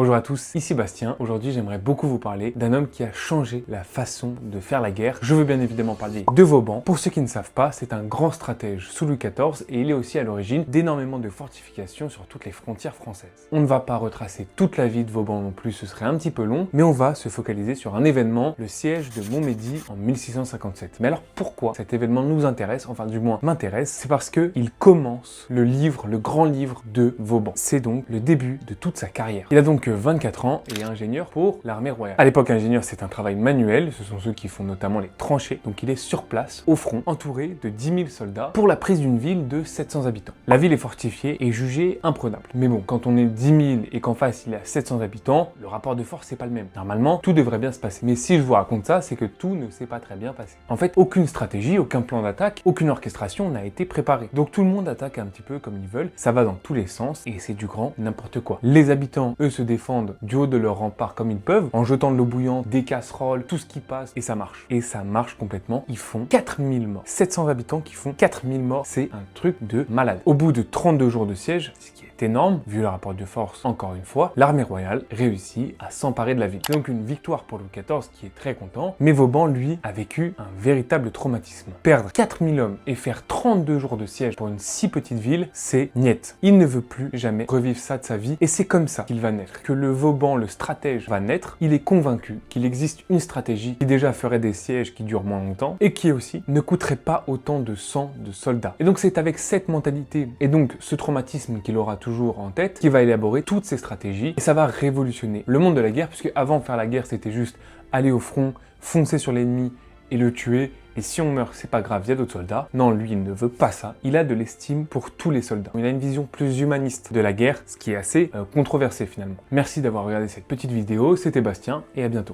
Bonjour à tous, ici Bastien. Aujourd'hui, j'aimerais beaucoup vous parler d'un homme qui a changé la façon de faire la guerre. Je veux bien évidemment parler de Vauban. Pour ceux qui ne savent pas, c'est un grand stratège sous Louis XIV et il est aussi à l'origine d'énormément de fortifications sur toutes les frontières françaises. On ne va pas retracer toute la vie de Vauban non plus, ce serait un petit peu long, mais on va se focaliser sur un événement, le siège de Montmédy en 1657. Mais alors pourquoi cet événement nous intéresse, enfin du moins m'intéresse? C'est parce qu'il commence le livre, le grand livre de Vauban. C'est donc le début de toute sa carrière. Il a donc 24 ans et est ingénieur pour l'armée royale. À l'époque, ingénieur, c'est un travail manuel, ce sont ceux qui font notamment les tranchées, donc il est sur place, au front, entouré de 10 000 soldats pour la prise d'une ville de 700 habitants. La ville est fortifiée et jugée imprenable. Mais bon, quand on est 10 000 et qu'en face il y a 700 habitants, le rapport de force c'est pas le même. Normalement, tout devrait bien se passer. Mais si je vous raconte ça, c'est que tout ne s'est pas très bien passé. En fait, aucune stratégie, aucun plan d'attaque, aucune orchestration n'a été préparée. Donc tout le monde attaque un petit peu comme ils veulent, ça va dans tous les sens et c'est du grand n'importe quoi. Les habitants, eux, se défendent du haut de leur rempart comme ils peuvent, en jetant de l'eau bouillante, des casseroles, tout ce qui passe, et ça marche. Et ça marche complètement. Ils font 4000 morts. 700 habitants qui font 4000 morts, c'est un truc de malade. Au bout de 32 jours de siège, ce qui est énorme, vu le rapport de force, encore une fois, l'armée royale réussit à s'emparer de la ville. C'est donc une victoire pour Louis XIV qui est très content, mais Vauban, lui, a vécu un véritable traumatisme. Perdre 4000 hommes et faire 32 jours de siège pour une si petite ville, c'est niet. Il ne veut plus jamais revivre ça de sa vie, et c'est comme ça qu'il va naître. Que le Vauban, le stratège, va naître. Il est convaincu qu'il existe une stratégie qui déjà ferait des sièges qui durent moins longtemps, et qui aussi ne coûterait pas autant de sang de soldats. Et donc c'est avec cette mentalité, et donc ce traumatisme qu'il aura toujours en tête, qu'il va élaborer toutes ces stratégies, et ça va révolutionner le monde de la guerre, puisque avant de faire la guerre, c'était juste aller au front, foncer sur l'ennemi et le tuer, et si on meurt, c'est pas grave, il y a d'autres soldats. Non, lui, il ne veut pas ça. Il a de l'estime pour tous les soldats. Il a une vision plus humaniste de la guerre, ce qui est assez controversé finalement. Merci d'avoir regardé cette petite vidéo, c'était Bastien, et à bientôt.